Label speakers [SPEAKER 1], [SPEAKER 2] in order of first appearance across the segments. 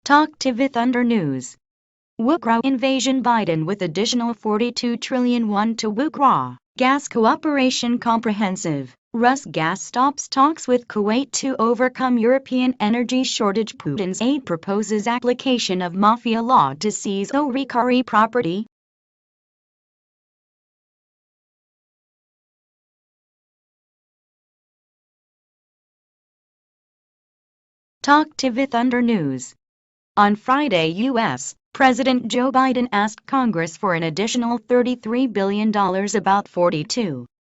[SPEAKER 1] Talk TV Thunder News. Ukra Invasion Biden with additional 42 trillion won to Ukra. Gas cooperation comprehensive. Rus gas stops talks with Kuwait to overcome European energy shortage. Putin's aide proposes application of mafia law to seize Ukra property. Talk TV Thunder News. On Friday, U.S. President Joe Biden asked Congress for an additional $33 billion, about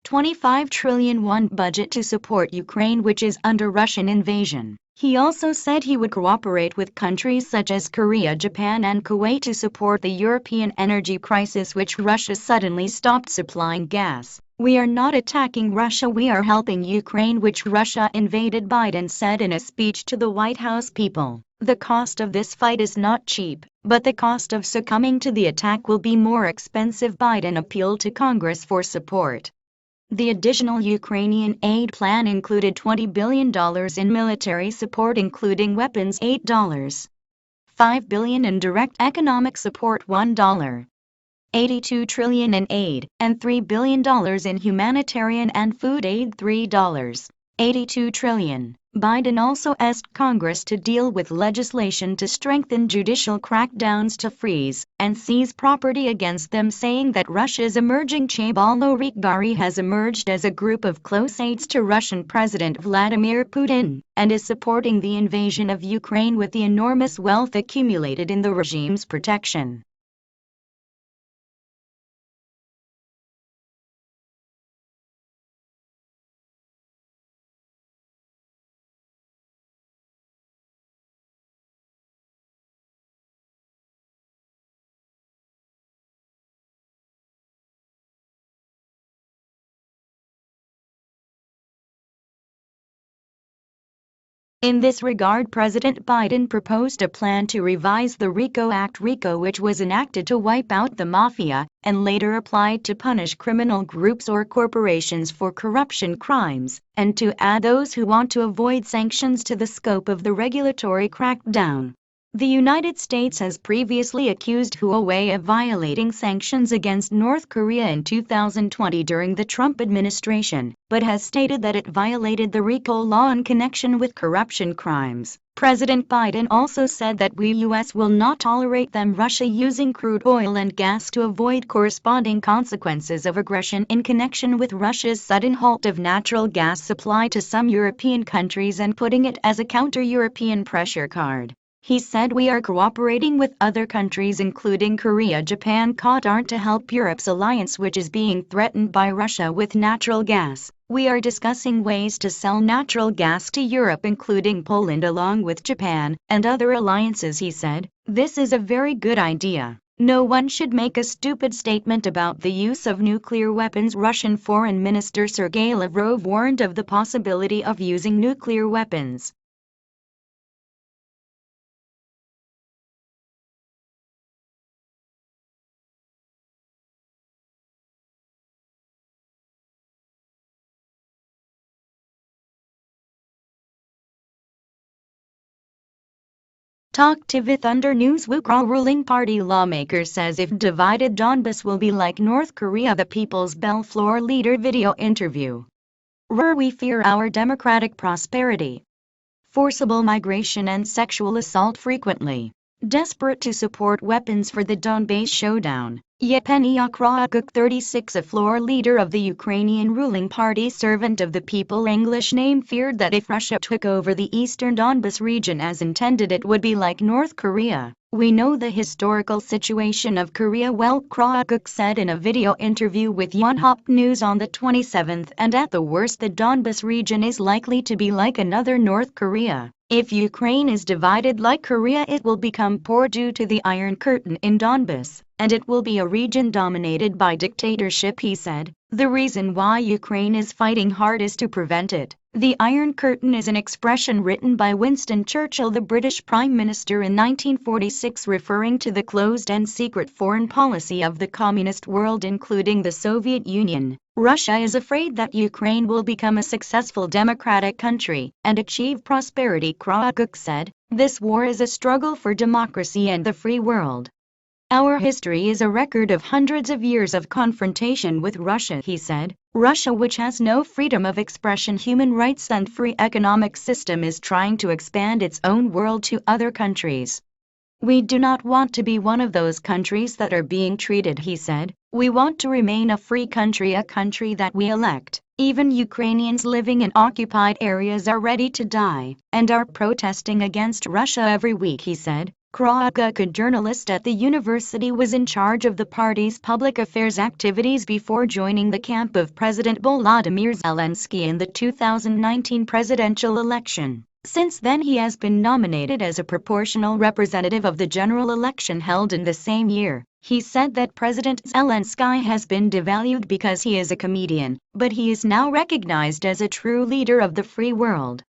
[SPEAKER 1] 25 trillion won budget to support Ukraine, which is under Russian invasion. He also said he would cooperate with countries such as Korea, Japan and Kuwait to support the European energy crisis, which Russia suddenly stopped supplying gas. "We are not attacking Russia, we are helping Ukraine, which Russia invaded," Biden said in a speech to the White House people. "The cost of this fight is not cheap, but the cost of succumbing to the attack will be more expensive," Biden appealed to Congress for support. The additional Ukrainian aid plan included $20 billion in military support, including weapons, $5 billion in direct economic support, $82 trillion in aid, and $3 billion in humanitarian and food aid, $82 trillion. Biden also asked Congress to deal with legislation to strengthen judicial crackdowns to freeze and seize property against them, saying that Russia's emerging Chabololigarchy has emerged as a group of close aides to Russian President Vladimir Putin and is supporting the invasion of Ukraine with the enormous wealth accumulated in the regime's protection. In this regard, President Biden proposed a plan to revise the RICO Act, which was enacted to wipe out the mafia and later applied to punish criminal groups or corporations for corruption crimes, and to add those who want to avoid sanctions to the scope of the regulatory crackdown. The United States has previously accused Huawei of violating sanctions against North Korea in 2020 during the Trump administration, but has stated that it violated the RICO law in connection with corruption crimes. President Biden also said that the U.S. will not tolerate Russia using crude oil and gas to avoid corresponding consequences of aggression in connection with Russia's sudden halt of natural gas supply to some European countries and putting it as a counter-European pressure card. He said, "We are cooperating with other countries including Korea, Japan, Qatar to help Europe's alliance, which is being threatened by Russia with natural gas. We are discussing ways to sell natural gas to Europe, including Poland, along with Japan and other alliances," he said. "This is a very good idea. No one should make a stupid statement about the use of nuclear weapons." Russian Foreign Minister Sergei Lavrov warned of the possibility of using nuclear weapons. Talk TV Thunder News. Ukra ruling party lawmaker says if divided, Donbas will be like North Korea. The People's Bell floor leader video interview. "We fear our democratic prosperity. Forcible migration and sexual assault frequently. Desperate to support weapons for the Donbas showdown." Yevgeny Ukra, 36, a floor leader of the Ukrainian ruling party Servant of the People English name, feared that if Russia took over the eastern Donbas region as intended, it would be like North Korea. "We know the historical situation of Korea well," Ukra said in a video interview with Yonhap News on the 27th, "and at the worst the Donbas region is likely to be like another North Korea. If Ukraine is divided like Korea, it will become poor due to the Iron Curtain in Donbas, and it will be a region dominated by dictatorship," he said. "The reason why Ukraine is fighting hard is to prevent it." The Iron Curtain is an expression written by Winston Churchill, the British Prime Minister, in 1946, referring to the closed and secret foreign policy of the communist world, including the Soviet Union. Russia is afraid that Ukraine will become a successful democratic country and achieve prosperity, Ukra said. This war is a struggle for democracy and the free world. Our history is a record of hundreds of years of confrontation with Russia, he said. Russia, which has no freedom of expression, human rights and free economic system, is trying to expand its own world to other countries. We do not want to be one of those countries that are being treated, he said. We want to remain a free country, a country that we elect. Even Ukrainians living in occupied areas are ready to die and are protesting against Russia every week, he said. Ukra, a journalist at the university, was in charge of the party's public affairs activities before joining the camp of President Volodymyr Zelensky in the 2019 presidential election. Since then, he has been nominated as a proportional representative of the general election held in the same year. He said that President Zelensky has been devalued because he is a comedian, but he is now recognized as a true leader of the free world.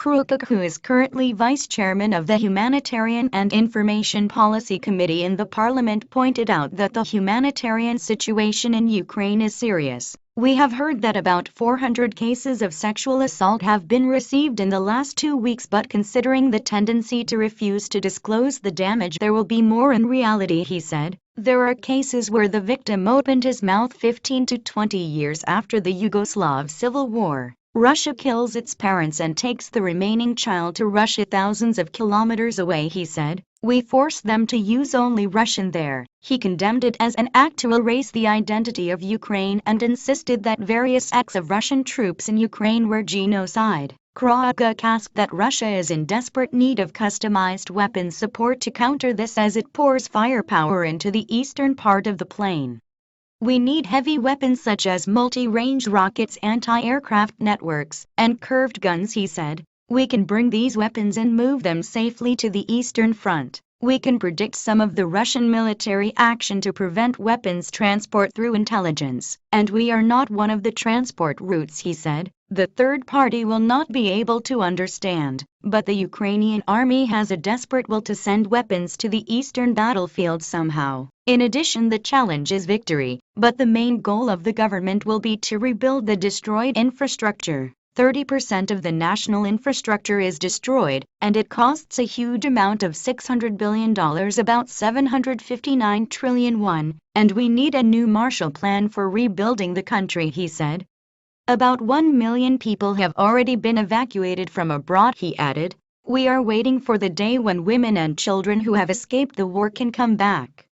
[SPEAKER 1] Ukra, who is currently vice chairman of the Humanitarian and Information Policy Committee in the Parliament, pointed out that the humanitarian situation in Ukraine is serious. We have heard that about 400 cases of sexual assault have been received in the last 2 weeks, but considering the tendency to refuse to disclose the damage, there will be more in reality, he said. There are cases where the victim opened his mouth 15 to 20 years after the Yugoslav Civil War. Russia kills its parents and takes the remaining child to Russia thousands of kilometers away, he said. We force them to use only Russian there. He condemned it as an act to erase the identity of Ukraine and insisted that various acts of Russian troops in Ukraine were genocide. Ukra asked that Russia is in desperate need of customized weapons support to counter this as it pours firepower into the eastern part of the plain. We need heavy weapons such as multi-range rockets, anti-aircraft networks, and curved guns, he said. We can bring these weapons and move them safely to the Eastern Front. We can predict some of the Russian military action to prevent weapons transport through intelligence, and we are not one of the transport routes, he said. The third party will not be able to understand, but the Ukrainian army has a desperate will to send weapons to the eastern battlefield somehow. In addition, the challenge is victory, but the main goal of the government will be to rebuild the destroyed infrastructure. 30% of the national infrastructure is destroyed, and it costs a huge amount of $600 billion, about 759 trillion won, and we need a new Marshall Plan for rebuilding the country, he said. About 1 million people have already been evacuated from abroad, he added. We are waiting for the day when women and children who have escaped the war can come back.